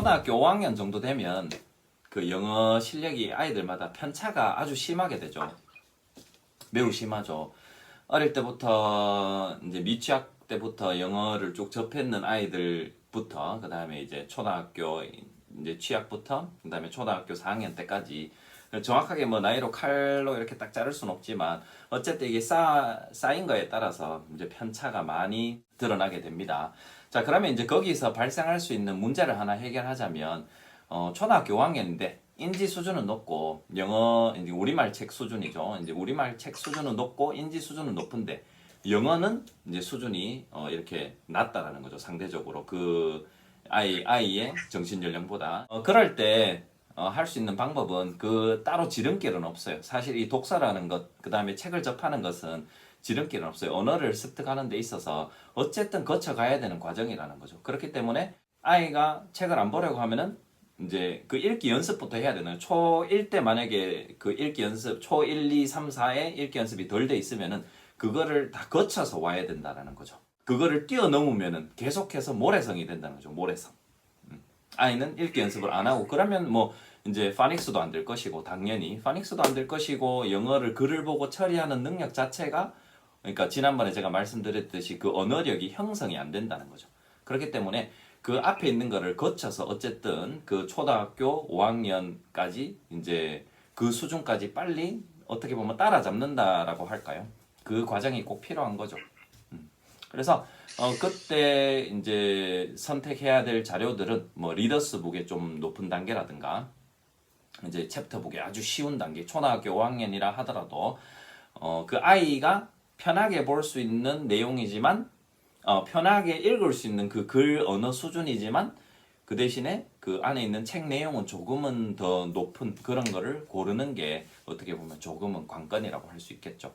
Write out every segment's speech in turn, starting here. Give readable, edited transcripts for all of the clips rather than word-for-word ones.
초등학교 5학년 정도 되면 그 영어 실력이 아이들마다 편차가 아주 심하게 되죠. 매우 심하죠. 어릴 때부터 이제 미취학 때부터 영어를 쭉 접했는 아이들부터 그 다음에 이제 초등학교 이제 취학부터 그 다음에 초등학교 4학년 때까지 정확하게 뭐 나이로 칼로 이렇게 딱 자를 수는 없지만 어쨌든 이게 쌓인 거에 따라서 이제 편차가 많이 드러나게 됩니다. 자, 그러면 이제 거기서 발생할 수 있는 문제를 하나 해결하자면 초등학교 5학년인데 인지 수준은 높고 영어 이제 우리말 책 수준이죠. 이제 우리말 책 수준은 높고 인지 수준은 높은데 영어는 이제 수준이 이렇게 낮다라는 거죠. 상대적으로 그 아이의 정신 연령보다 그럴 때 할 수 있는 방법은 그 따로 지름길은 없어요. 사실 이 독서라는 것, 그 다음에 책을 접하는 것은 지름길은 없어요. 언어를 습득하는 데 있어서 어쨌든 거쳐가야 되는 과정이라는 거죠. 그렇기 때문에 아이가 책을 안 보려고 하면은 이제 그 읽기 연습부터 해야 되는 초1 때 만약에 그 읽기 연습 초1, 2, 3, 4에 읽기 연습이 덜 돼 있으면은 그거를 다 거쳐서 와야 된다라는 거죠. 그거를 뛰어넘으면은 계속해서 모래성이 된다는 거죠. 모래성. 아이는 읽기 연습을 안 하고 그러면 뭐 이제 파닉스도 안 될 것이고 당연히 파닉스도 안 될 것이고 영어를 글을 보고 처리하는 능력 자체가 그러니까 지난번에 제가 말씀드렸듯이 그 언어력이 형성이 안 된다는 거죠. 그렇기 때문에 그 앞에 있는 거를 거쳐서 어쨌든 그 초등학교 5학년까지 이제 그 수준까지 빨리 어떻게 보면 따라잡는다라고 할까요? 그 과정이 꼭 필요한 거죠. 그래서 그때 이제 선택해야 될 자료들은 뭐 리더스북의 좀 높은 단계라든가 이제 챕터북의 아주 쉬운 단계 초등학교 5학년이라 하더라도 그 아이가 편하게 볼 수 있는 내용이지만 편하게 읽을 수 있는 그 글 언어 수준이지만 그 대신에 그 안에 있는 책 내용은 조금은 더 높은 그런 거를 고르는 게 어떻게 보면 조금은 관건이라고 할 수 있겠죠.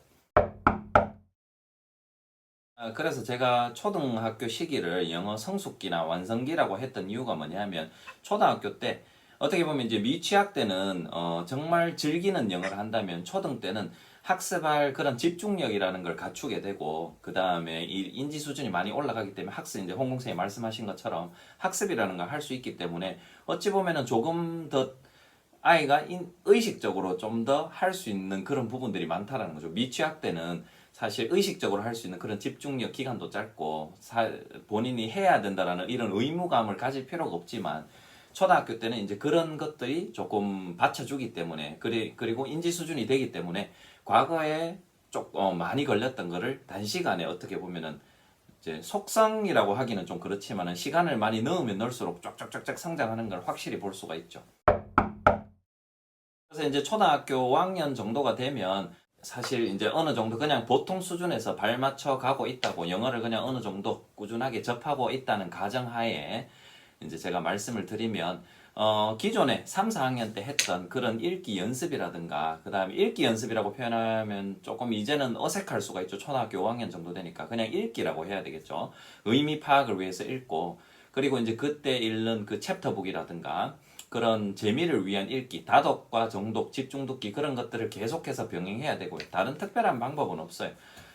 그래서 제가 초등학교 시기를 영어 성숙기나 완성기라고 했던 이유가 뭐냐면 초등학교 때 어떻게 보면 이제 미취학 때는 정말 즐기는 영어를 한다면 초등 때는 학습할 그런 집중력이라는 걸 갖추게 되고 그 다음에 이 인지 수준이 많이 올라가기 때문에 학습 이제 홍 공생이 말씀하신 것처럼 학습이라는 걸 할 수 있기 때문에 어찌 보면은 조금 더 아이가 의식적으로 좀 더 할 수 있는 그런 부분들이 많다라는 거죠. 미취학 때는 사실 의식적으로 할 수 있는 그런 집중력 기간도 짧고 본인이 해야 된다라는 이런 의무감을 가질 필요가 없지만 초등학교 때는 이제 그런 것들이 조금 받쳐주기 때문에 그리고 인지 수준이 되기 때문에 과거에 많이 걸렸던 거를 단시간에 어떻게 보면은 이제 속성이라고 하기는 좀 그렇지만은 시간을 많이 넣으면 넣을수록 쫙쫙쫙쫙 성장하는 걸 확실히 볼 수가 있죠. 그래서 이제 초등학교 5학년 정도가 되면 사실 이제 어느 정도 그냥 보통 수준에서 발맞춰 가고 있다고 영어를 그냥 어느 정도 꾸준하게 접하고 있다는 가정하에 이제 제가 말씀을 드리면 기존에 3, 4학년 때 했던 그런 읽기 연습이라든가 그 다음에 읽기 연습이라고 표현하면 조금 이제는 어색할 수가 있죠. 초등학교 5학년 정도 되니까 그냥 읽기라고 해야 되겠죠. 의미 파악을 위해서 읽고 그리고 이제 그때 읽는 그 챕터북이라든가 그런 재미를 위한 읽기, 다독과 정독, 집중독기 그런 것들을 계속해서 병행해야 되고요. 다른 특별한 방법은 없어요.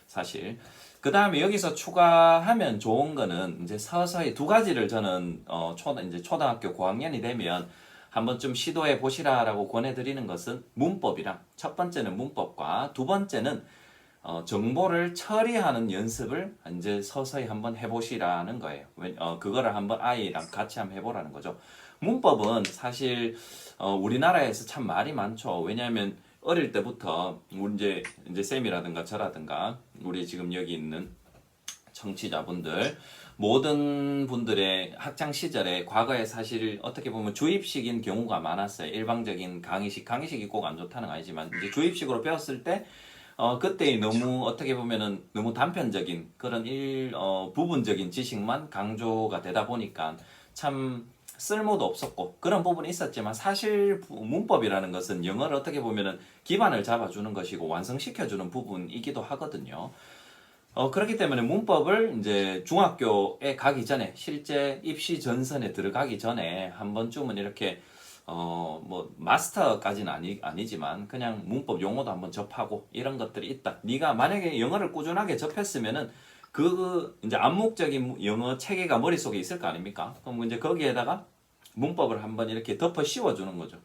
사실. 그 다음에 여기서 추가하면 좋은 거는 이제 서서히 두 가지를 저는 이제 초등학교 고학년이 되면 한 번쯤 시도해 보시라라고 권해드리는 것은 문법이랑 첫 번째는 문법과 두 번째는 정보를 처리하는 연습을 이제 서서히 한번 해보시라는 거예요. 그거를 한번 아이랑 같이 한번 해보라는 거죠. 문법은 사실 우리나라에서 참 말이 많죠. 왜냐하면 어릴 때부터 이제 쌤이라든가 저라든가 우리 지금 여기 있는 청취자분들 모든 분들의 학창 시절에 과거에 사실 어떻게 보면 주입식인 경우가 많았어요. 일방적인 강의식이 꼭 안 좋다는 건 아니지만 이제 주입식으로 배웠을 때 그때 너무 어떻게 보면은 너무 단편적인 그런 부분적인 지식만 강조가 되다 보니까 참 쓸모도 없었고 그런 부분이 있었지만 사실 문법이라는 것은 영어를 어떻게 보면은 기반을 잡아주는 것이고 완성시켜주는 부분이기도 하거든요. 그렇기 때문에 문법을 이제 중학교에 가기 전에 실제 입시 전선에 들어가기 전에 한 번쯤은 이렇게 뭐 마스터까지는 아니지만 그냥 문법 용어도 한번 접하고 이런 것들이 있다. 네가 만약에 영어를 꾸준하게 접했으면은 그 이제 암묵적인 영어 체계가 머릿속에 있을 거 아닙니까? 그럼 이제 거기에다가 문법을 한번 이렇게 덮어 씌워주는 거죠.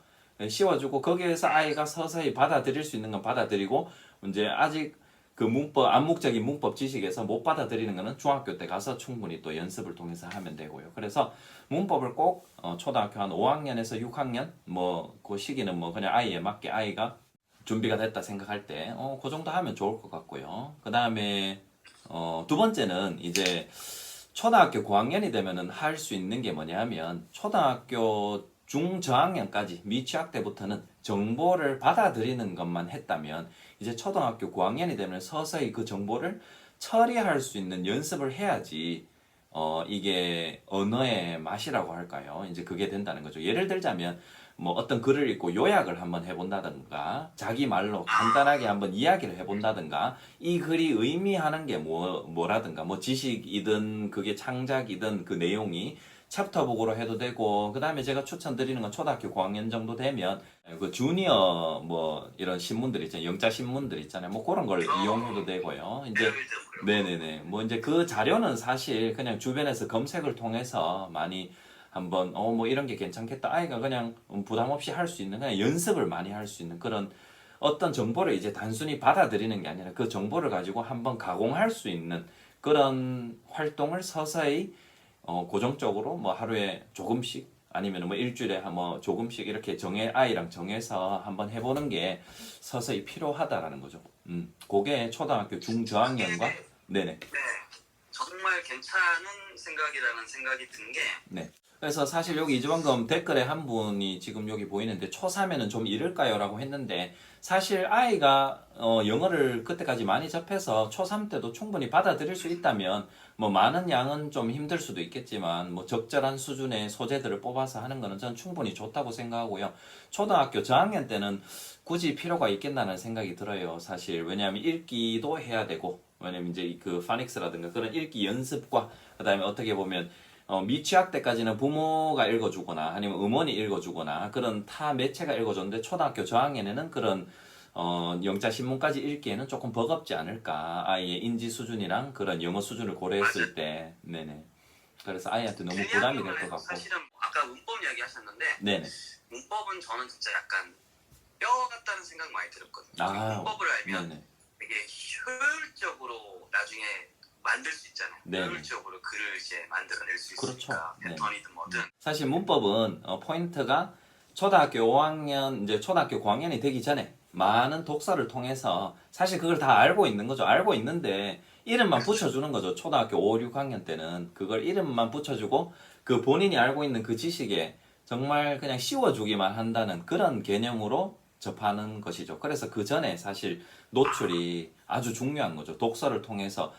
씌워주고 거기에서 아이가 서서히 받아들일 수 있는 건 받아들이고 이제 아직 그 문법 암묵적인 문법 지식에서 못 받아들이는 거는 중학교 때 가서 충분히 또 연습을 통해서 하면 되고요. 그래서 문법을 꼭 초등학교 한 5학년에서 6학년 뭐 그 시기는 뭐 그냥 아이에 맞게 아이가 준비가 됐다 생각할 때 그 정도 하면 좋을 것 같고요. 그 다음에 두 번째는 이제 초등학교 고학년이 되면은 할 수 있는 게 뭐냐면 초등학교 중저학년까지 미취학 때부터는 정보를 받아들이는 것만 했다면 이제 초등학교 고학년이 되면 서서히 그 정보를 처리할 수 있는 연습을 해야지 이게 언어의 맛이라고 할까요? 이제 그게 된다는 거죠. 예를 들자면 뭐 어떤 글을 읽고 요약을 한번 해본다든가 자기 말로 간단하게 한번 이야기를 해본다든가 이 글이 의미하는 게 뭐라든가 뭐 지식이든 그게 창작이든 그 내용이 챕터북으로 해도 되고 그 다음에 제가 추천드리는 건 초등학교 고학년 정도 되면 그 주니어 뭐 이런 신문들 있잖아요. 영자 신문들 있잖아요. 뭐 그런 걸 이용해도 되고요. 이제 네네네. 뭐 이제 그 자료는 사실 그냥 주변에서 검색을 통해서 많이 한번 뭐 이런 게 괜찮겠다. 아이가 그냥 부담 없이 할 수 있는 그냥 연습을 많이 할 수 있는 그런 어떤 정보를 이제 단순히 받아들이는 게 아니라 그 정보를 가지고 한번 가공할 수 있는 그런 활동을 서서히 고정적으로 뭐 하루에 조금씩 아니면 뭐 일주일에 뭐 조금씩 이렇게 아이랑 정해서 한번 해보는 게 서서히 필요하다라는 거죠. 그게 초등학교 중저학년과 네네. 네, 정말 괜찮은 생각이라는 생각이 든 게, 네. 그래서 사실 여기 이지원금 댓글에 한 분이 지금 여기 보이는데 초3에는 좀 이를까요? 라고 했는데 사실 아이가 영어를 그때까지 많이 접해서 초3 때도 충분히 받아들일 수 있다면 뭐 많은 양은 좀 힘들 수도 있겠지만 뭐 적절한 수준의 소재들을 뽑아서 하는 거는 저는 충분히 좋다고 생각하고요. 초등학교 저학년 때는 굳이 필요가 있겠나는 생각이 들어요. 사실 왜냐하면 읽기도 해야 되고 왜냐면 이제 그 파닉스라든가 그런 읽기 연습과 그다음에 어떻게 보면 미취학 때까지는 부모가 읽어주거나 아니면 음원이 읽어주거나 그런 타 매체가 읽어줬는데 초등학교 저학년에는 그런 영자 신문까지 읽기에는 조금 버겁지 않을까 아이의 인지 수준이랑 그런 영어 수준을 고려했을 때 네네. 그래서 아이한테 너무 부담이 될 것 같고 사실은 아까 문법 이야기 하셨는데, 네네. 문법은 저는 진짜 약간 뼈 같다는 생각 많이 들었거든요. 아 문법을 알면 네네. 되게 효율적으로 나중에 만들 수 있잖아요. 네네. 효율적으로 글을 이제 만들어낼 수 그렇죠. 있으니까 네. 패턴이든 뭐든. 사실 문법은 포인트가 초등학교 5학년 이제 초등학교 고학년이 되기 전에 많은 독서를 통해서 사실 그걸 다 알고 있는 거죠. 알고 있는데 이름만 붙여주는 거죠. 초등학교 5, 6학년 때는 그걸 이름만 붙여주고 그 본인이 알고 있는 그 지식에 정말 그냥 씌워주기만 한다는 그런 개념으로 접하는 것이죠. 그래서 그 전에 사실 노출이 아주 중요한 거죠. 독서를 통해서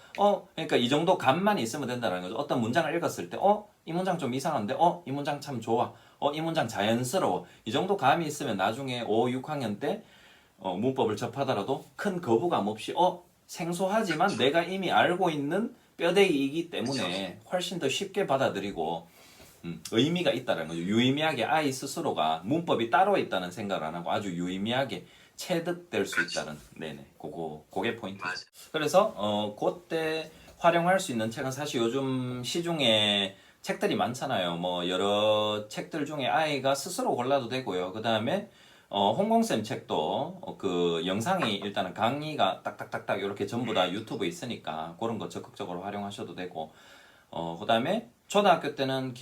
그러니까 이 정도 감만 있으면 된다는 거죠. 어떤 문장을 읽었을 때 이 문장 좀 이상한데 이 문장 참 좋아. 이 문장 자연스러워. 이 정도 감이 있으면 나중에 5, 6학년 때 문법을 접하더라도 큰 거부감 없이 생소하지만 내가 이미 알고 있는 뼈대기이기 때문에 훨씬 더 쉽게 받아들이고 의미가 있다는 거죠. 유의미하게 아이 스스로가 문법이 따로 있다는 생각을 안 하고 아주 유의미하게 체득될 수 있다는 네네 그게 포인트죠. 맞아. 그래서 그때 활용할 수 있는 책은 사실 요즘 시중에 책들이 많잖아요. 뭐 여러 책들 중에 아이가 스스로 골라도 되고요. 그 다음에 홍콩쌤 책도 그 영상이 일단은 강의가 딱딱딱딱 이렇게 전부 다 유튜브에 있으니까 그런 거 적극적으로 활용하셔도 되고 그 다음에 초등학교 때는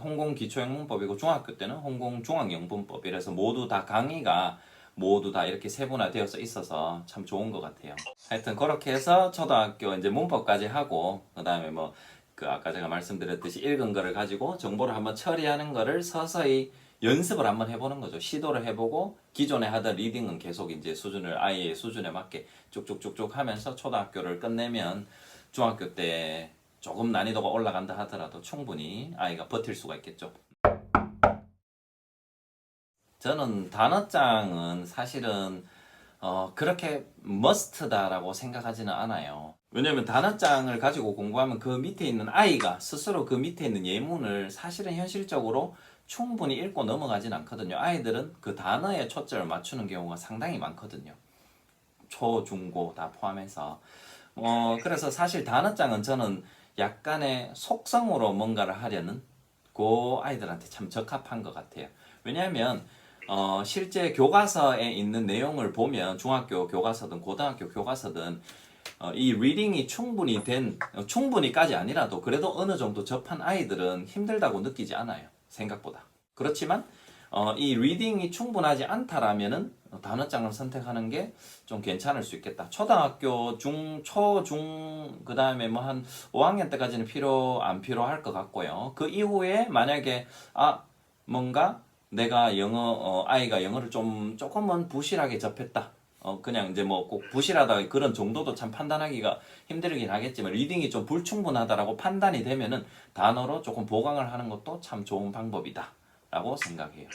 홍콩 기초영문법이고 중학교 때는 홍콩 중앙영문법 이래서 모두 다 강의가 모두 다 이렇게 세분화되어서 있어서 참 좋은 것 같아요. 하여튼 그렇게 해서 초등학교 이제 문법까지 하고 그 다음에 뭐 그 아까 제가 말씀드렸듯이 읽은 거를 가지고 정보를 한번 처리하는 거를 서서히 연습을 한번 해보는 거죠. 시도를 해보고 기존에 하던 리딩은 계속 이제 아이의 수준에 맞게 쭉쭉쭉쭉 하면서 초등학교를 끝내면 중학교 때 조금 난이도가 올라간다 하더라도 충분히 아이가 버틸 수가 있겠죠. 저는 단어장은 사실은 그렇게 머스트다라고 생각하지는 않아요. 왜냐면 단어장을 가지고 공부하면 그 밑에 있는 아이가 스스로 그 밑에 있는 예문을 사실은 현실적으로 충분히 읽고 넘어가진 않거든요. 아이들은 그 단어에 초점을 맞추는 경우가 상당히 많거든요. 초, 중, 고 다 포함해서. 그래서 사실 단어장은 저는 약간의 속성으로 뭔가를 하려는 그 아이들한테 참 적합한 것 같아요. 왜냐하면 실제 교과서에 있는 내용을 보면 중학교 교과서든 고등학교 교과서든 이 리딩이 충분히까지 아니라도 그래도 어느 정도 접한 아이들은 힘들다고 느끼지 않아요. 생각보다. 그렇지만 이 리딩이 충분하지 않다라면은 단어장을 선택하는 게 좀 괜찮을 수 있겠다. 초등학교, 그 다음에 뭐 한 5학년 때까지는 안 필요할 것 같고요. 그 이후에 만약에 뭔가 내가 아이가 영어를 조금은 부실하게 접했다. 그냥 이제 뭐 꼭 부실하다 그런 정도도 참 판단하기가 힘들긴 하겠지만 리딩이 좀 불충분하다라고 판단이 되면은 단어로 조금 보강을 하는 것도 참 좋은 방법이다 라고 생각해요.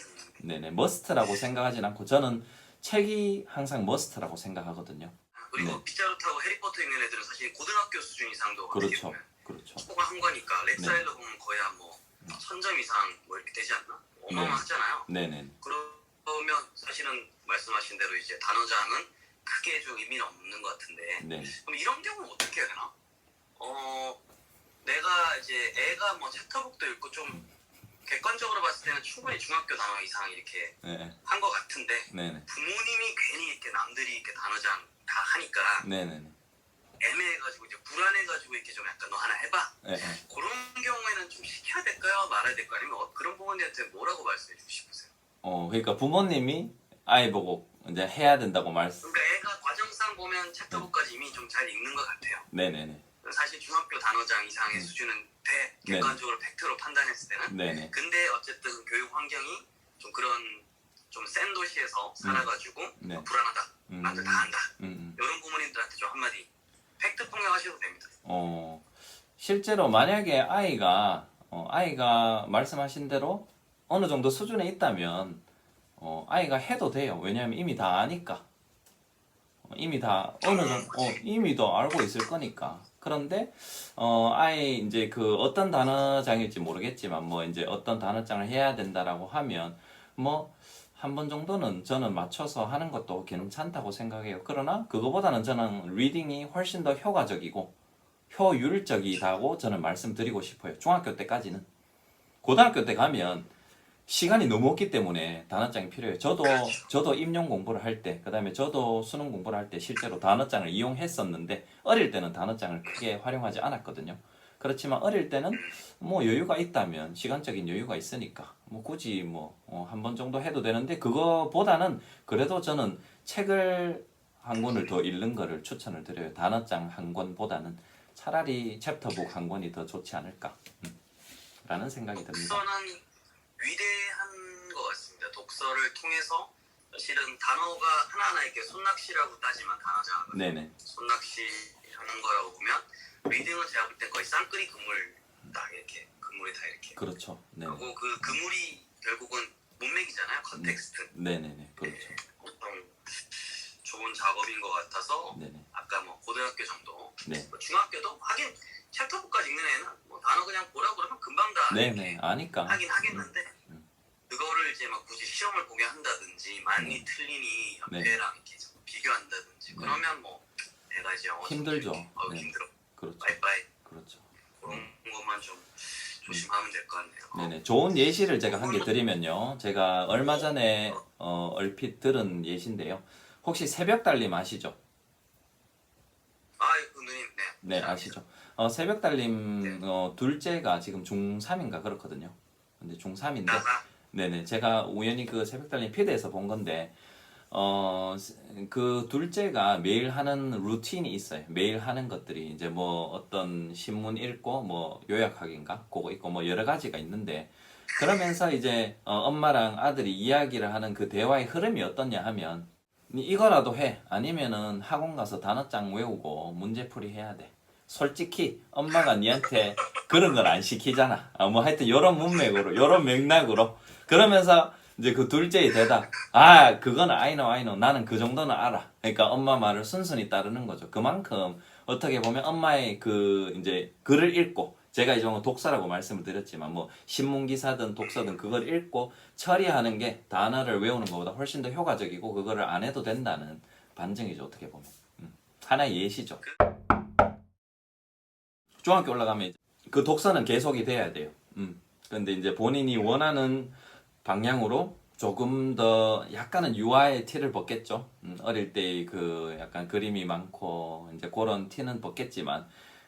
네네, 머스트라고 생각하진 않고 저는 책이 항상 머스트라고 생각하거든요. 그리고 네. 빗자루타고 해리포터 읽는 애들은 사실 고등학교 수준 이상도 그렇죠. 그렇죠. 초과 한 거니까 렉사일러 보면 거의 뭐 1000점 이상 뭐 이렇게 되지 않나? 어마어마하잖아요. 네네. 그러면 사실은 말씀하신 대로 이제 단어장은 크게 좀 의미는 없는 것 같은데 네. 그럼 이런 경우는 어떻게 해야 되나? 내가 이제 애가 뭐 챕터북도 읽고 좀 객관적으로 봤을 때는 충분히 중학교 단어 이상 이렇게 한 것 같은데 네네. 부모님이 괜히 이렇게 남들이 이렇게 단어장 다 하니까 네네네. 애매해가지고 이제 불안해가지고 이렇게 좀 약간 너 하나 해봐. 그런 경우에는 좀 시켜야 될까요? 말아야 될까요? 아니면 그런 부모님한테 뭐라고 말씀해 주고 싶으세요? 그러니까 부모님이 아이 보고 이제 해야 된다고 말씀. 그러니까 애가 과정상 보면 챕터북까지 이미 좀 잘 읽는 것 같아요. 네네네. 사실 중학교 단어장 이상의 수준은 돼. 객관적으로 팩트로 판단했을 때는. 네네. 근데 어쨌든 교육 환경이 좀 그런 좀 센 도시에서 살아가지고 불안하다. 나한테 다 한다. 이런 부모님들한테 좀 한마디 팩트 폭력하셔도 됩니다. 실제로 만약에 아이가 말씀하신 대로 어느 정도 수준에 있다면 아이가 해도 돼요. 왜냐하면 이미 다 아니까. 이미 다 이미 더 알고 있을 거니까. 그런데 아이 이제 그 어떤 단어장일지 모르겠지만 뭐 이제 어떤 단어장을 해야 된다라고 하면 뭐 한 번 정도는 저는 맞춰서 하는 것도 괜찮다고 생각해요. 그러나 그거보다는 저는 리딩이 훨씬 더 효과적이고 효율적이다고 저는 말씀드리고 싶어요. 중학교 때까지는. 고등학교 때 가면 시간이 너무 없기 때문에 단어장이 필요해요. 저도 임용 공부를 할 때, 그 다음에 저도 수능 공부를 할 때 실제로 단어장을 이용했었는데, 어릴 때는 단어장을 크게 활용하지 않았거든요. 그렇지만 어릴 때는 뭐 여유가 있다면, 시간적인 여유가 있으니까, 뭐 굳이 한 번 정도 해도 되는데, 그거보다는 그래도 저는 책을 한 권을 더 읽는 거를 추천을 드려요. 단어장 한 권보다는 차라리 챕터북 한 권이 더 좋지 않을까, 라는 생각이 듭니다. 독서는 위대한 것 같습니다. 독서를 통해서 사실은 단어가 하나하나 이렇게 손낚시라고 따지면 단어잖아요. 네네. 손낚시 하는 거라고 보면 리딩은 제가 볼 땐 거의 쌍끌이 그물 다 이렇게 그물이 다 이렇게. 그렇죠. 네. 그리고 그 그물이 결국은 문맥이잖아요. 컨텍스트. 네네네. 그렇죠. 어떤 좋은 작업인 것 같아서 네네. 아까 뭐 고등학교 정도, 네. 뭐 중학교도 하긴 챕터북까지 읽는 애는 뭐 단어 그냥 보라 그러면 금방 다 네네. 아니까. 하긴 하겠는데 그거를 이제 막 굳이 시험을 보게 한다든지 맞니 틀리니 옆에랑 이렇게 비교한다든지 그러면 뭐 내가 이제 힘들죠. 네. 힘들어. 그렇죠. 빠이빠이. 그렇죠. 그런 것만 좀 조심하면 될 것 같네요. 네네. 좋은 예시를 제가 한 개 드리면요. 제가 얼마 전에 얼핏 들은 예시인데요. 혹시 새벽 달림 아시죠? 그 누님, 네, 아시죠? 새벽 달림 둘째가 지금 중3인가 그렇거든요. 근데 중3인데 네네. 제가 우연히 그 새벽 달림 피드에서 본 건데 그 둘째가 매일 하는 루틴이 있어요. 매일 하는 것들이 이제 뭐 어떤 신문 읽고 뭐 요약하기인가 그거 있고 뭐 여러 가지가 있는데 그러면서 이제 엄마랑 아들이 이야기를 하는 그 대화의 흐름이 어떻냐 하면 이거라도 해. 아니면은 학원 가서 단어장 외우고 문제풀이 해야 돼. 솔직히 엄마가 니한테 그런 걸 안 시키잖아. 뭐 하여튼 요런 문맥으로 요런 맥락으로 그러면서 이제 그 둘째의 대답, 그거는 I know. 나는 그 정도는 알아. 그러니까 엄마 말을 순순히 따르는 거죠. 그만큼 어떻게 보면 엄마의 그 이제 글을 읽고, 제가 이제 독서라고 말씀을 드렸지만 뭐 신문 기사든 독서든 그걸 읽고 처리하는 게 단어를 외우는 것보다 훨씬 더 효과적이고 그거를 안 해도 된다는 반증이죠. 어떻게 보면 하나의 예시죠. 중학교 올라가면 이제 그 독서는 계속이 돼야 돼요. 근데 이제 본인이 원하는 방향으로 조금 더 약간은 유아의 티를 벗겠죠. 어릴 때 그 약간 그림이 많고 이제 그런 티는 벗겠지만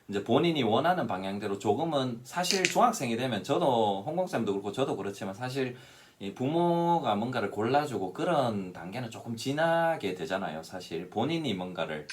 이제 본인이 원하는 방향대로 조금은 사실 중학생이 되면 저도 홍콩쌤도 그렇고 저도 그렇지만 사실 이 부모가 뭔가를 골라주고 그런 단계는 조금 지나게 되잖아요. 사실 본인이 뭔가를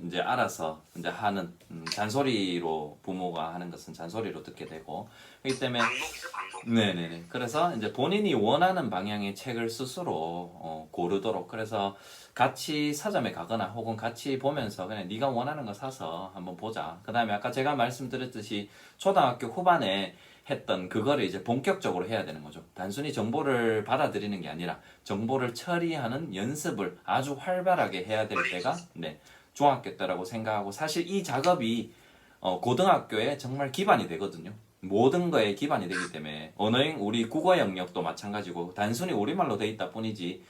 이제 알아서 이제 하는 잔소리로 부모가 하는 것은 잔소리로 듣게 되고 그렇기 때문에 방목이죠, 방목. 네네네. 그래서 이제 본인이 원하는 방향의 책을 스스로 고르도록 그래서 같이 서점에 가거나 혹은 같이 보면서 그냥 네가 원하는 거 사서 한번 보자. 그 다음에 아까 제가 말씀드렸듯이 초등학교 후반에 했던 그거를 이제 본격적으로 해야 되는 거죠. 단순히 정보를 받아들이는 게 아니라 정보를 처리하는 연습을 아주 활발하게 해야 될 때가 네, 중학교 때라고 생각하고 사실 이 작업이 고등학교에 정말 기반이 되거든요. 모든 거에 기반이 되기 때문에 언어행 우리 국어 영역도 마찬가지고 단순히 우리말로 돼 있다 뿐이지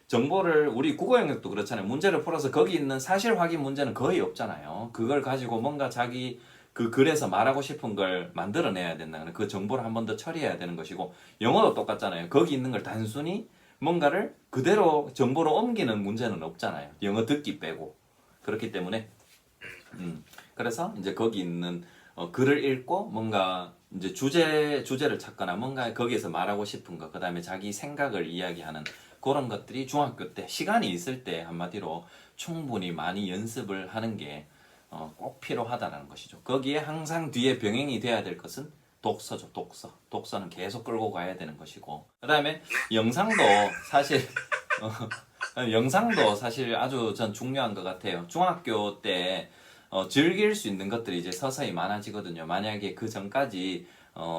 정보를 우리 국어 영역도 그렇잖아요. 문제를 풀어서 거기 있는 사실 확인 문제는 거의 없잖아요. 그걸 가지고 뭔가 자기 그 글에서 말하고 싶은 걸 만들어내야 된다는 그 정보를 한 번 더 처리해야 되는 것이고 영어도 똑같잖아요. 거기 있는 걸 단순히 뭔가를 그대로 정보로 옮기는 문제는 없잖아요. 영어 듣기 빼고 그렇기 때문에 그래서 이제 거기 있는 글을 읽고 뭔가 이제 주제를 찾거나 뭔가 거기에서 말하고 싶은 거, 그 다음에 자기 생각을 이야기하는 그런 것들이 중학교 때 시간이 있을 때 한마디로 충분히 많이 연습을 하는 게 꼭 필요하다는 것이죠. 거기에 항상 뒤에 병행이 돼야 될 것은 독서죠, 독서. 독서는 계속 끌고 가야 되는 것이고, 그 다음에 영상도 사실 영상도 사실 아주 전 중요한 것 같아요. 중학교 때 즐길 수 있는 것들이 이제 서서히 많아지거든요. 만약에 그 전까지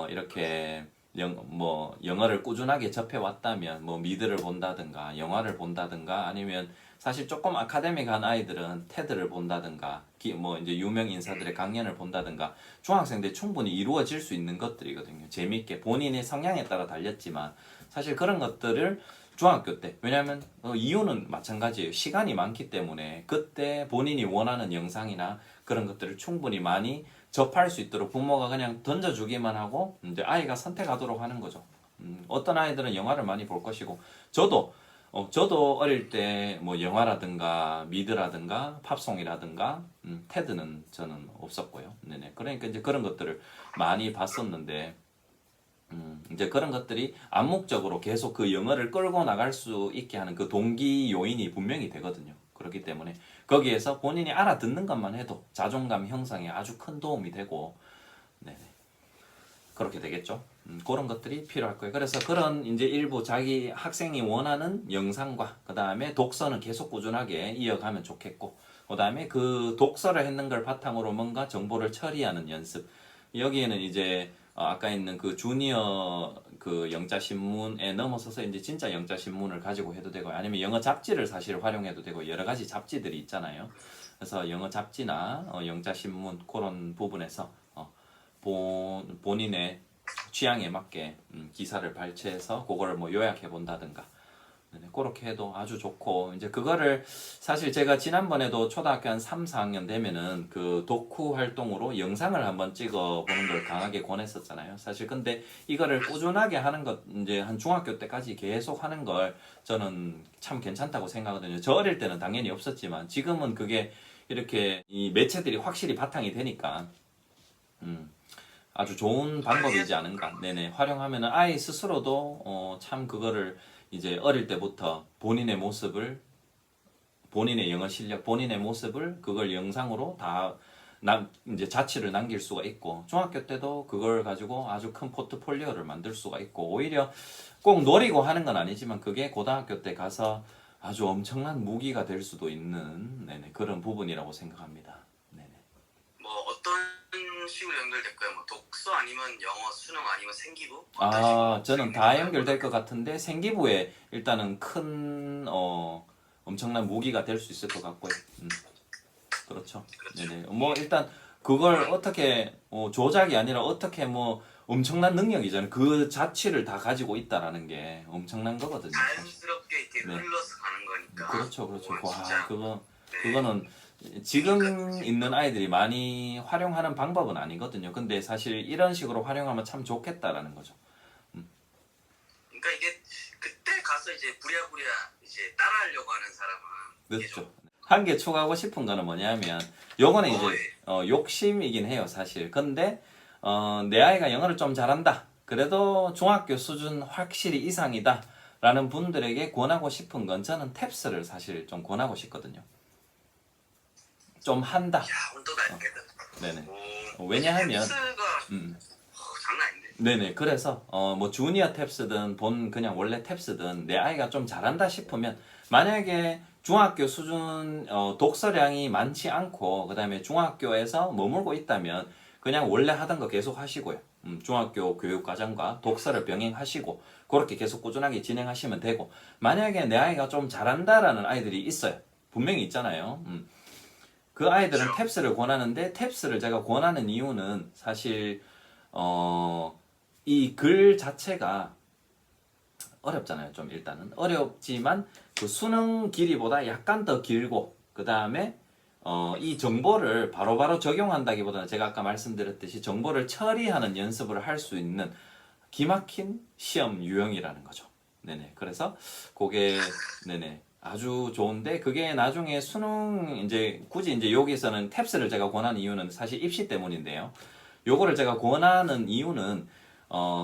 이렇게 영어를 꾸준하게 접해왔다면 뭐 미드를 본다든가 영화를 본다든가 아니면 사실 조금 아카데믹한 아이들은 테드를 본다든가 뭐 이제 유명 인사들의 강연을 본다든가 중학생 때 충분히 이루어질 수 있는 것들이거든요. 재밌게 본인의 성향에 따라 달렸지만 사실 그런 것들을 중학교 때 왜냐하면 이유는 마찬가지예요. 시간이 많기 때문에 그때 본인이 원하는 영상이나 그런 것들을 충분히 많이 접할 수 있도록 부모가 그냥 던져주기만 하고 이제 아이가 선택하도록 하는 거죠. 어떤 아이들은 영화를 많이 볼 것이고 저도 어릴 때 뭐 영화라든가 미드라든가 팝송이라든가 테드는 저는 없었고요. 네네. 그러니까 이제 그런 것들을 많이 봤었는데 이제 그런 것들이 암묵적으로 계속 그 영어를 끌고 나갈 수 있게 하는 그 동기 요인이 분명히 되거든요. 그렇기 때문에 거기에서 본인이 알아듣는 것만 해도 자존감 형성에 아주 큰 도움이 되고, 네네. 그렇게 되겠죠. 그런 것들이 필요할 거예요. 그래서 그런 이제 일부 자기 학생이 원하는 영상과 그 다음에 독서는 계속 꾸준하게 이어가면 좋겠고, 그 다음에 그 독서를 했는 걸 바탕으로 뭔가 정보를 처리하는 연습. 여기에는 이제 아까 있는 그 주니어 그 영자 신문에 넘어서서 이제 진짜 영자 신문을 가지고 해도 되고 아니면 영어 잡지를 사실 활용해도 되고 여러 가지 잡지들이 있잖아요. 그래서 영어 잡지나 영자 신문 그런 부분에서 본인의 취향에 맞게 기사를 발췌해서 그거를 뭐 요약해 본다든가 그렇게 해도 아주 좋고 이제 그거를 사실 제가 지난번에도 초등학교 한 3, 4학년 되면은 그 독후 활동으로 영상을 한번 찍어 보는 걸 강하게 권했었잖아요. 사실 근데 이거를 꾸준하게 하는 것 이제 한 중학교 때까지 계속 하는 걸 저는 참 괜찮다고 생각하거든요. 저 어릴 때는 당연히 없었지만 지금은 그게 이렇게 이 매체들이 확실히 바탕이 되니까 아주 좋은 방법이지 않은가. 네네. 활용하면은 아이 스스로도 참 그거를 이제 어릴 때부터 본인의 모습을 본인의 영어 실력, 본인의 모습을 그걸 영상으로 다 이제 자취를 남길 수가 있고 중학교 때도 그걸 가지고 아주 큰 포트폴리오를 만들 수가 있고 오히려 꼭 노리고 하는 건 아니지만 그게 고등학교 때 가서 아주 엄청난 무기가 될 수도 있는 네네, 그런 부분이라고 생각합니다. 네네. 뭐 어떤 식으로 연결될까요? 뭐 독서 아니면 영어, 수능 아니면 생기부? 저는 다 연결될 것 같은데 생기부에 일단은 큰 엄청난 무기가 될 수 있을 것 같고요. 그렇죠. 네네. 뭐 일단 그걸 어떻게 조작이 아니라 어떻게 뭐 엄청난 능력이잖아요. 그 자취를 다 가지고 있다라는 게 엄청난 거거든요. 사실. 자연스럽게 이렇게 네. 흘러서 가는 거니까. 그렇죠, 그렇죠. 와, 진짜. 그거는 지금 있는 아이들이 많이 활용하는 방법은 아니거든요. 근데 사실 이런 식으로 활용하면 참 좋겠다라는 거죠. 그러니까 이게 그때 가서 이제 부랴부랴 이제 따라하려고 하는 사람은 그렇죠. 한 개 추가하고 싶은 거는 뭐냐면 요거는 이제 예. 욕심이긴 해요, 사실. 근데 내 아이가 영어를 좀 잘한다. 그래도 중학교 수준 확실히 이상이다. 라는 분들에게 권하고 싶은 건 저는 탭스를 사실 좀 권하고 싶거든요. 좀 한다. 야, 오늘 또 날겠다. 네네. 오, 왜냐하면 탭스가 장난 아닌데. 네네. 그래서 뭐 주니어 탭스든 본 그냥 원래 탭스든 내 아이가 좀 잘한다 싶으면 만약에 중학교 수준 독서량이 많지 않고 그다음에 중학교에서 머물고 있다면 그냥 원래 하던 거 계속 하시고요. 중학교 교육과정과 독서를 병행하시고 그렇게 계속 꾸준하게 진행하시면 되고 만약에 내 아이가 좀 잘한다라는 아이들이 있어요. 분명히 있잖아요. 그 아이들은 그렇죠. 탭스를 권하는데 탭스를 제가 권하는 이유는 사실 이 글 자체가 어렵잖아요. 좀 일단은 어렵지만 그 수능 길이보다 약간 더 길고 그 다음에 이 정보를 바로바로 적용한다기보다는 제가 아까 말씀드렸듯이 정보를 처리하는 연습을 할 수 있는 기막힌 시험 유형이라는 거죠. 네네. 그래서 그게 네네. 아주 좋은데 그게 나중에 수능 이제 굳이 이제 여기서는 탭스를 제가 권하는 이유는 사실 입시 때문인데요. 요거를 제가 권하는 이유는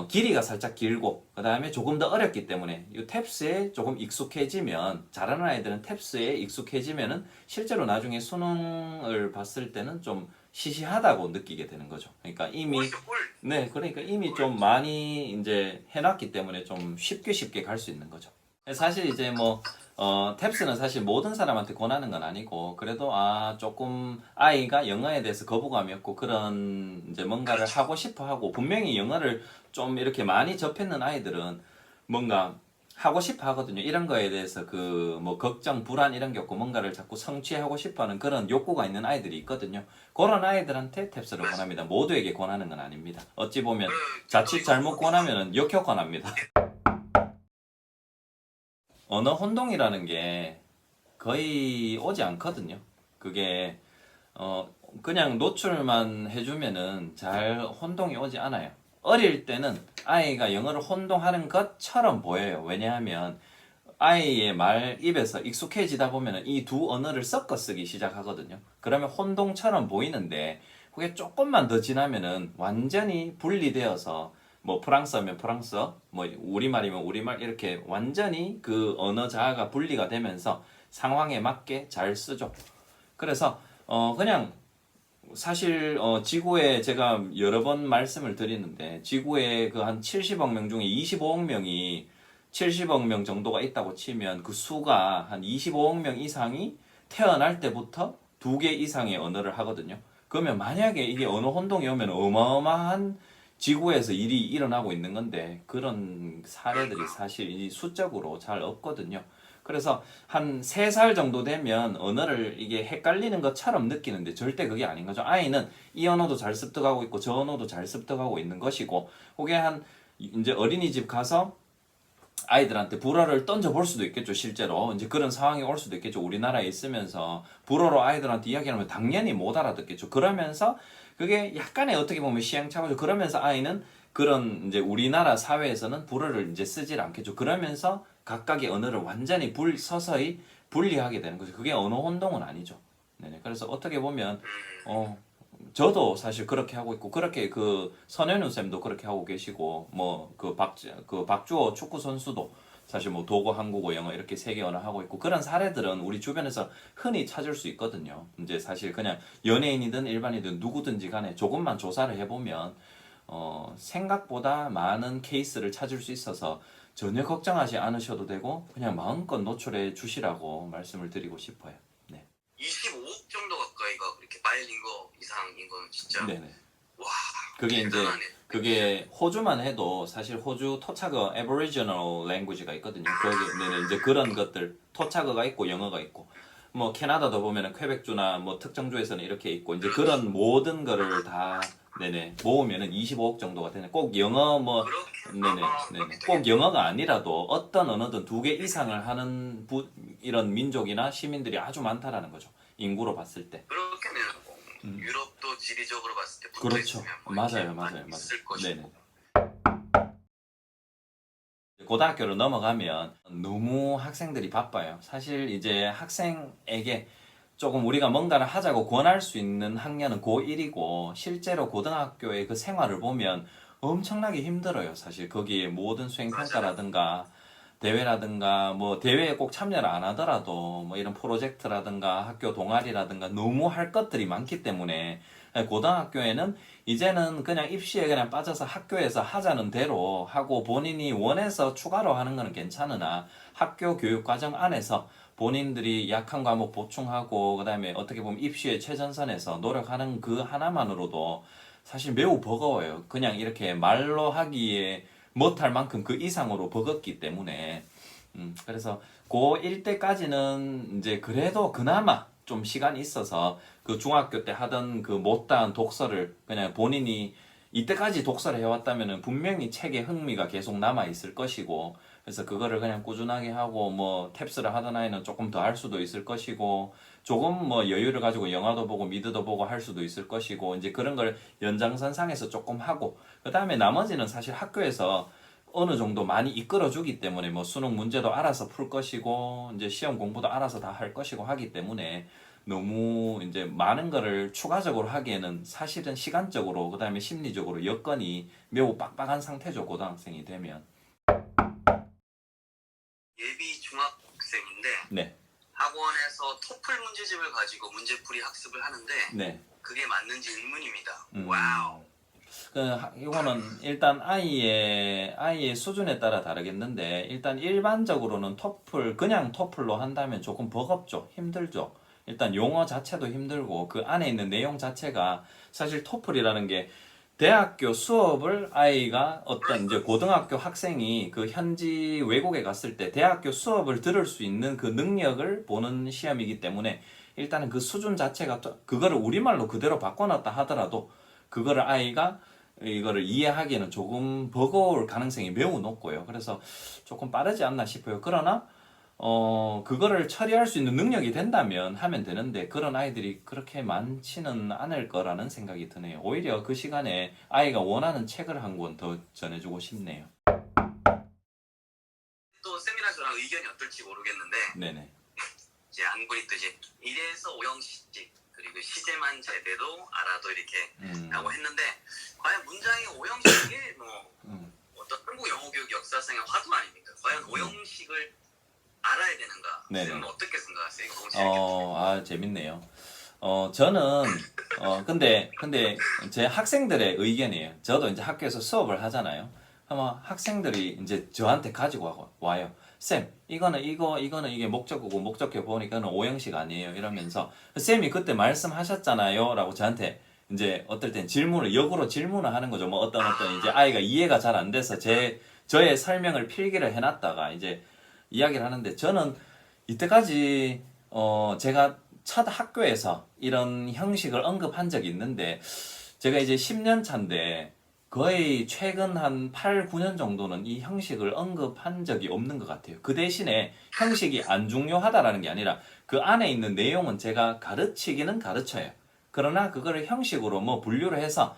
길이가 살짝 길고 그 다음에 조금 더 어렵기 때문에 이 탭스에 조금 익숙해지면 잘하는 아이들은 탭스에 익숙해지면은 실제로 나중에 수능을 봤을 때는 좀 시시하다고 느끼게 되는 거죠. 그러니까 이미 네 그러니까 이미 좀 많이 이제 해놨기 때문에 좀 쉽게 갈 수 있는 거죠. 사실 이제 뭐 탭스는 사실 모든 사람한테 권하는 건 아니고 그래도 조금 아이가 영어에 대해서 거부감이 없고 그런 이제 뭔가를 하고 싶어 하고 분명히 영어를 좀 이렇게 많이 접했는 아이들은 뭔가 하고 싶어 하거든요. 이런 거에 대해서 그 뭐 걱정, 불안 이런 게 없고 뭔가를 자꾸 성취하고 싶어 하는 그런 욕구가 있는 아이들이 있거든요. 그런 아이들한테 탭스를 권합니다. 모두에게 권하는 건 아닙니다. 어찌 보면 자칫 잘못 권하면 역효과납니다. 언어 혼동이라는 게 거의 오지 않거든요. 그게 그냥 노출만 해주면은 잘 혼동이 오지 않아요. 어릴 때는 아이가 영어를 혼동하는 것처럼 보여요. 왜냐하면 아이의 말 입에서 익숙해지다 보면은 이 두 언어를 섞어 쓰기 시작하거든요. 그러면 혼동처럼 보이는데 그게 조금만 더 지나면은 완전히 분리되어서 뭐 프랑스어면 프랑스어, 뭐 우리말이면 우리말 이렇게 완전히 그 언어 자아가 분리가 되면서 상황에 맞게 잘 쓰죠. 그래서 그냥 사실 지구에 제가 여러 번 말씀을 드리는데 지구에 그 한 70억 명 중에 25억 명이 70억 명 정도가 있다고 치면 그 수가 한 25억 명 이상이 태어날 때부터 두 개 이상의 언어를 하거든요. 그러면 만약에 이게 언어 혼동이 오면 어마어마한 지구에서 일이 일어나고 있는 건데 그런 사례들이 사실 이 수적으로 잘 없거든요. 그래서 한 3살 정도 되면 언어를 이게 헷갈리는 것처럼 느끼는데 절대 그게 아닌 거죠. 아이는 이 언어도 잘 습득하고 있고 저 언어도 잘 습득하고 있는 것이고 그게 한 이제 어린이집 가서 아이들한테 불어를 던져볼 수도 있겠죠, 실제로. 이제 그런 상황이 올 수도 있겠죠. 우리나라에 있으면서 불어로 아이들한테 이야기하면 당연히 못 알아듣겠죠. 그러면서 그게 약간의 어떻게 보면 시행착오죠. 그러면서 아이는 그런 이제 우리나라 사회에서는 불어를 이제 쓰질 않겠죠. 그러면서 각각의 언어를 완전히 서서히 분리하게 되는 거죠. 그게 언어 혼동은 아니죠. 네네. 그래서 어떻게 보면 저도 사실 그렇게 하고 있고 그렇게 그 선현우 쌤도 그렇게 하고 계시고 뭐 그 박주호 축구 선수도 사실 뭐 독어, 한국어, 영어 이렇게 3개 언어 하고 있고 그런 사례들은 우리 주변에서 흔히 찾을 수 있거든요. 이제 사실 그냥 연예인이든 일반인이든 누구든지 간에 조금만 조사를 해보면 생각보다 많은 케이스를 찾을 수 있어서 전혀 걱정하지 않으셔도 되고 그냥 마음껏 노출해 주시라고 말씀을 드리고 싶어요. 네. 25억 정도 가까이가 그렇게 바이링거 이상인 건 진짜 네네. 와 그게 이제 대단하네. 그게 호주만 해도 사실 호주 토착어 Aboriginal language가 있거든요. 거기 이제 그런 것들 토착어가 있고 영어가 있고 뭐 캐나다도 보면은 퀘벡주나 뭐 특정주에서는 이렇게 있고 이제 그런 모든 거를 다 모으면은 25억 정도가 되네. 꼭 영어 뭐 꼭 영어가 아니라도 어떤 언어든 2개 이상을 하는 이런 민족이나 시민들이 아주 많다라는 거죠. 인구로 봤을 때. 그렇게는 뭐 유럽도 지리적으로 봤을 때 붙어 그렇죠. 있으면 뭐 맞아요. 있을 것이고. 네네. 고등학교로 넘어가면 너무 학생들이 바빠요. 사실 이제 학생에게 조금 우리가 뭔가를 하자고 권할 수 있는 학년은 고1이고 실제로 고등학교의 그 생활을 보면 엄청나게 힘들어요. 사실 거기에 모든 수행평가라든가 대회라든가 뭐 대회에 꼭 참여를 안 하더라도 뭐 이런 프로젝트라든가 학교 동아리라든가 너무 할 것들이 많기 때문에 고등학교에는 이제는 그냥 입시에 그냥 빠져서 학교에서 하자는 대로 하고 본인이 원해서 추가로 하는 거는 괜찮으나 학교 교육 과정 안에서 본인들이 약한 과목 보충하고 그다음에 어떻게 보면 입시의 최전선에서 노력하는 그 하나만으로도 사실 매우 버거워요. 그냥 이렇게 말로 하기에 못할 만큼 그 이상으로 버겁기 때문에 그래서 고1 때까지는 이제 그래도 그나마 좀 시간이 있어서 그 중학교 때 하던 그 못다한 독서를 그냥 본인이 이때까지 독서를 해왔다면은 분명히 책에 흥미가 계속 남아 있을 것이고 그래서 그거를 그냥 꾸준하게 하고 뭐 탭스를 하던 아이는 조금 더 할 수도 있을 것이고 조금 뭐 여유를 가지고 영화도 보고 미드도 보고 할 수도 있을 것이고 이제 그런 걸 연장선상에서 조금 하고 그 다음에 나머지는 사실 학교에서 어느 정도 많이 이끌어주기 때문에 뭐 수능 문제도 알아서 풀 것이고 이제 시험 공부도 알아서 다 할 것이고 하기 때문에 너무 이제 많은 거를 추가적으로 하기에는 사실은 시간적으로 그다음에 심리적으로 여건이 매우 빡빡한 상태죠. 고등학생이 되면. 예비 중학생인데 네. 학원에서 토플 문제집을 가지고 문제풀이 학습을 하는데 네. 그게 맞는지 의문입니다. 와우. 이거는 일단 아이의 수준에 따라 다르겠는데 일단 일반적으로는 토플 그냥 토플로 한다면 조금 버겁죠. 힘들죠. 일단 용어 자체도 힘들고 그 안에 있는 내용 자체가 사실 토플이라는 게 대학교 수업을 아이가 어떤 이제 고등학교 학생이 그 현지 외국에 갔을 때 대학교 수업을 들을 수 있는 그 능력을 보는 시험이기 때문에 일단은 그 수준 자체가 그거를 우리말로 그대로 바꿔놨다 하더라도 그거를 아이가 이거를 이해하기에는 조금 버거울 가능성이 매우 높고요. 그래서 조금 빠르지 않나 싶어요. 그러나 그거를 처리할 수 있는 능력이 된다면 하면 되는데 그런 아이들이 그렇게 많지는 않을 거라는 생각이 드네요. 오히려 그 시간에 아이가 원하는 책을 한 권 더 전해주고 싶네요. 또 쌤이랑 저랑 의견이 어떨지 모르겠는데 네네. 이제 안구 있듯이 1에서 5형식 그리고 시제만 제대로 알아도 이렇게 라고 했는데 과연 문장이 5형식이 뭐 어떤 한국 영어교육 역사상의 화두 아닙니까? 과연 5형식을 알아야 되는가? 네네. 쌤은 어떻게 생각하세요? 이거 너무 재밌겠네요. 재밌네요. 저는 근데 제 학생들의 의견이에요. 저도 이제 학교에서 수업을 하잖아요. 아마 학생들이 이제 저한테 가지고 와요. 쌤, 이거는 이게 목적어고 목적어 보니까 는 5형식 아니에요. 이러면서 쌤이 그때 말씀하셨잖아요. 라고 저한테 이제 어떨 땐 역으로 질문을 하는 거죠. 뭐 어떤 이제 아이가 이해가 잘 안 돼서 저의 설명을 필기를 해놨다가 이제 이야기를 하는데 저는 이때까지 제가 첫 학교에서 이런 형식을 언급한 적이 있는데 제가 이제 10년 차인데 거의 최근 한 8, 9년 정도는 이 형식을 언급한 적이 없는 것 같아요. 그 대신에 형식이 안 중요하다라는 게 아니라 그 안에 있는 내용은 제가 가르치기는 가르쳐요. 그러나 그거를 형식으로 뭐 분류를 해서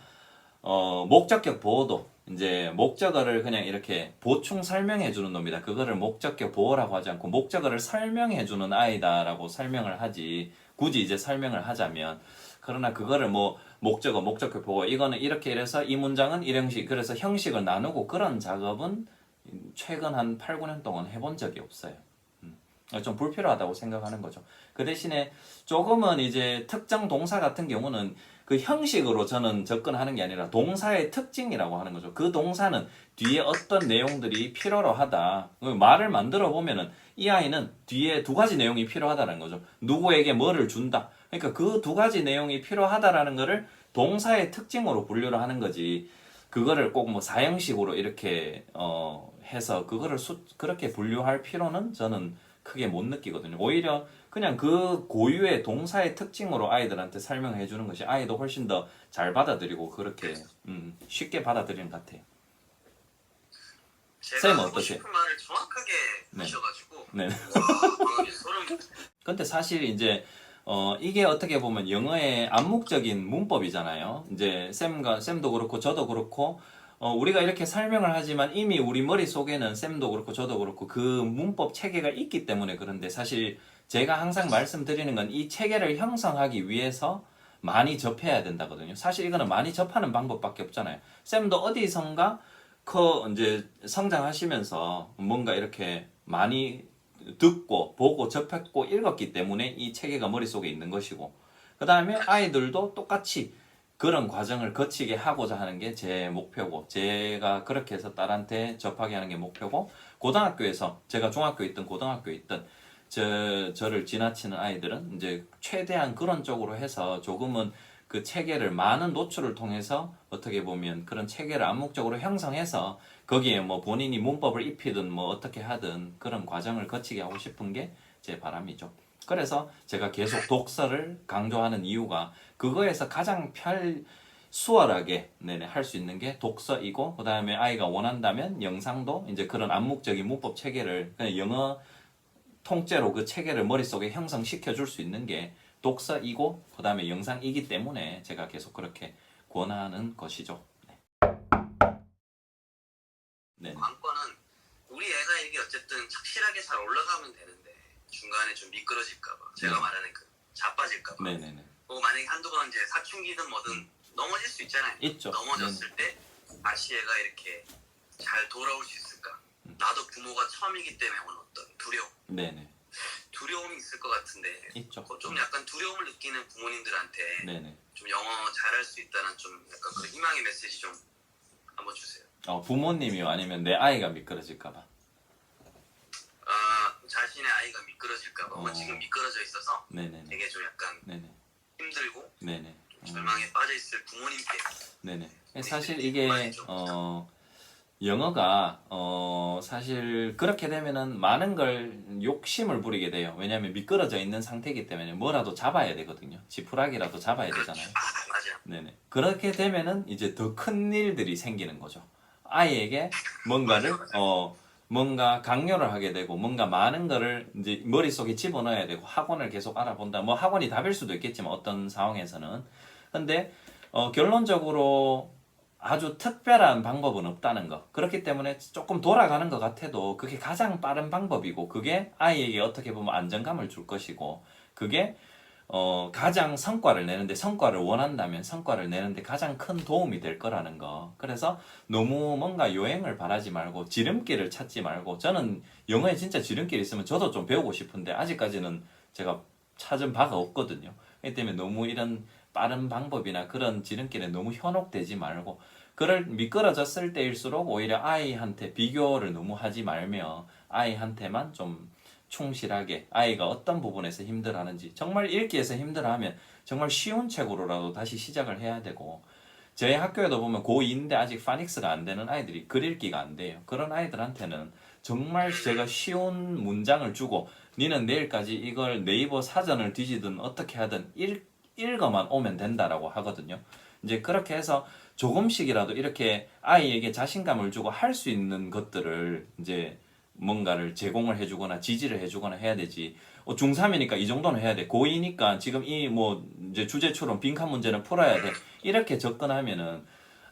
목적격 보호도 이제 목적어를 그냥 이렇게 보충 설명해 주는 놈이다. 그거를 목적격 보호라고 하지 않고 목적어를 설명해 주는 아이다라고 설명을 하지. 굳이 이제 설명을 하자면 그러나 그거를 뭐 목적격 보호 이거는 이렇게 이래서 이 문장은 이 형식 그래서 형식을 나누고 그런 작업은 최근 한 8, 9년 동안 해본 적이 없어요. 좀 불필요하다고 생각하는 거죠. 그 대신에 조금은 이제 특정 동사 같은 경우는 그 형식으로 저는 접근하는 게 아니라 동사의 특징이라고 하는 거죠. 그 동사는 뒤에 어떤 내용들이 필요로 하다. 말을 만들어 보면은 이 아이는 뒤에 두 가지 내용이 필요하다는 거죠. 누구에게 뭐를 준다. 그러니까 그 두 가지 내용이 필요하다라는 거를 동사의 특징으로 분류를 하는 거지. 그거를 꼭 뭐 사형식으로 이렇게 해서 그거를 그렇게 분류할 필요는 저는 크게 못 느끼거든요. 오히려 그냥 그 고유의 동사의 특징으로 아이들한테 설명해 주는 것이 아이도 훨씬 더 잘 받아들이고 그렇게 쉽게 받아들이는 것 같아요. 제가 하고 싶은 말을 정확하게 하셔가지고 네. 와, 소름. 근데 사실 이제 이게 어떻게 보면 영어의 암묵적인 문법이잖아요. 이제 쌤도 그렇고 저도 그렇고 우리가 이렇게 설명을 하지만 이미 우리 머릿속에는 쌤도 그렇고 저도 그렇고 그 문법 체계가 있기 때문에 그런데 사실 제가 항상 말씀드리는 건 이 체계를 형성하기 위해서 많이 접해야 된다거든요. 사실 이거는 많이 접하는 방법밖에 없잖아요. 쌤도 어디선가 이제 성장하시면서 뭔가 이렇게 많이 듣고 보고 접했고 읽었기 때문에 이 체계가 머릿속에 있는 것이고 그 다음에 아이들도 똑같이 그런 과정을 거치게 하고자 하는 게 제 목표고 제가 그렇게 해서 딸한테 접하게 하는 게 목표고 고등학교에서 제가 중학교에 있든 고등학교에 있든 저를 지나치는 아이들은 이제 최대한 그런 쪽으로 해서 조금은 그 체계를 많은 노출을 통해서 어떻게 보면 그런 체계를 암묵적으로 형성해서 거기에 뭐 본인이 문법을 입히든 뭐 어떻게 하든 그런 과정을 거치게 하고 싶은 게 제 바람이죠. 그래서 제가 계속 독서를 강조하는 이유가 그거에서 가장 수월하게 할 수 있는 게 독서이고 그 다음에 아이가 원한다면 영상도 이제 그런 암묵적인 문법 체계를 그냥 영어 통째로 그 체계를 머릿속에 형성시켜 줄 수 있는 게 독서이고 그 다음에 영상이기 때문에 제가 계속 그렇게 권하는 것이죠. 네. 관건은 우리 애가 이게 어쨌든 착실하게 잘 올라가면 되는데 중간에 좀 미끄러질까봐 제가 말하는 그 자빠질까봐 네네네. 만약에 한두 번 이제 사춘기든 뭐든 넘어질 수 있잖아요. 있죠. 넘어졌을 때 다시 얘가 이렇게 잘 돌아올 수 있을까? 나도 부모가 처음이기 때문에 오는 어떤 두려움. 네네. 두려움이 있을 것 같은데 있죠. 좀 약간 두려움을 느끼는 부모님들한테 네네. 좀 영어 잘할 수 있다는 좀 약간 그 희망의 메시지 좀 한번 주세요. 부모님이요 아니면 내 아이가 미끄러질까봐. 자신의 아이가 미끄러질까봐. 지금 미끄러져 있어서 네네네. 되게 좀 약간 네네. 힘들고 네네. 절망에 빠져 있을 부모님께. 네네. 사실 이게 영어가 사실 그렇게 되면은 많은 걸 욕심을 부리게 돼요. 왜냐하면 미끄러져 있는 상태이기 때문에 뭐라도 잡아야 되거든요. 지푸라기라도 잡아야 되잖아요. 맞아요. 네네. 그렇게 되면은 이제 더 큰 일들이 생기는 거죠. 아이에게 뭔가를 뭔가 강요를 하게 되고 뭔가 많은 거를 이제 머릿속에 집어넣어야 되고 학원을 계속 알아본다. 뭐 학원이 답일 수도 있겠지만 어떤 상황에서는. 근데 결론적으로 아주 특별한 방법은 없다는 거. 그렇기 때문에 조금 돌아가는 것 같아도 그게 가장 빠른 방법이고 그게 아이에게 어떻게 보면 안정감을 줄 것이고 그게 가장 성과를 원한다면 성과를 내는데 가장 큰 도움이 될 거라는 거. 그래서 너무 뭔가 요행을 바라지 말고 지름길을 찾지 말고 저는 영어에 진짜 지름길이 있으면 저도 좀 배우고 싶은데 아직까지는 제가 찾은 바가 없거든요. 그렇기 때문에 너무 이런 빠른 방법이나 그런 지름길에 너무 현혹되지 말고 그럴 미끄러졌을 때일수록 오히려 아이한테 비교를 너무 하지 말며 아이한테만 좀 충실하게 아이가 어떤 부분에서 힘들어하는지 정말 읽기에서 힘들어하면 정말 쉬운 책으로라도 다시 시작을 해야 되고 저희 학교에도 보면 고2인데 아직 파닉스가 안 되는 아이들이 글 읽기가 안 돼요. 그런 아이들한테는 정말 제가 쉬운 문장을 주고 니는 내일까지 이걸 네이버 사전을 뒤지든 어떻게 하든 읽어만 오면 된다라고 하거든요. 이제 그렇게 해서 조금씩이라도 이렇게 아이에게 자신감을 주고 할 수 있는 것들을 이제 뭔가를 제공을 해주거나 지지를 해주거나 해야 되지. 중3이니까 이 정도는 해야 돼. 고2니까 지금 이 뭐 이제 주제처럼 빈칸 문제는 풀어야 돼. 이렇게 접근하면은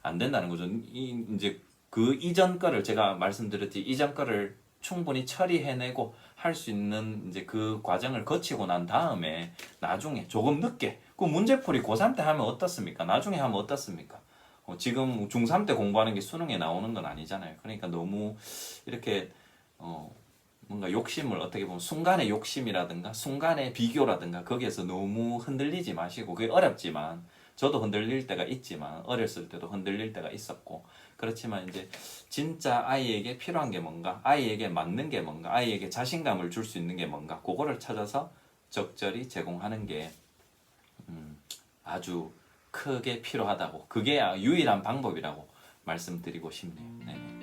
안 된다는 거죠. 이제 그 이전 거를 제가 말씀드렸지 이전 거를 충분히 처리해내고 할 수 있는 이제 그 과정을 거치고 난 다음에 나중에 조금 늦게 그 문제풀이 고3 때 하면 어떻습니까? 나중에 하면 어떻습니까? 지금 중3 때 공부하는 게 수능에 나오는 건 아니잖아요. 그러니까 너무 이렇게 뭔가 욕심을 어떻게 보면 순간의 욕심이라든가 순간의 비교라든가 거기에서 너무 흔들리지 마시고 그게 어렵지만 저도 흔들릴 때가 있지만 어렸을 때도 흔들릴 때가 있었고 그렇지만 이제 진짜 아이에게 필요한 게 뭔가 아이에게 맞는 게 뭔가 아이에게 자신감을 줄 수 있는 게 뭔가 그거를 찾아서 적절히 제공하는 게 아주 크게 필요하다고 그게 유일한 방법이라고 말씀드리고 싶네요. 네.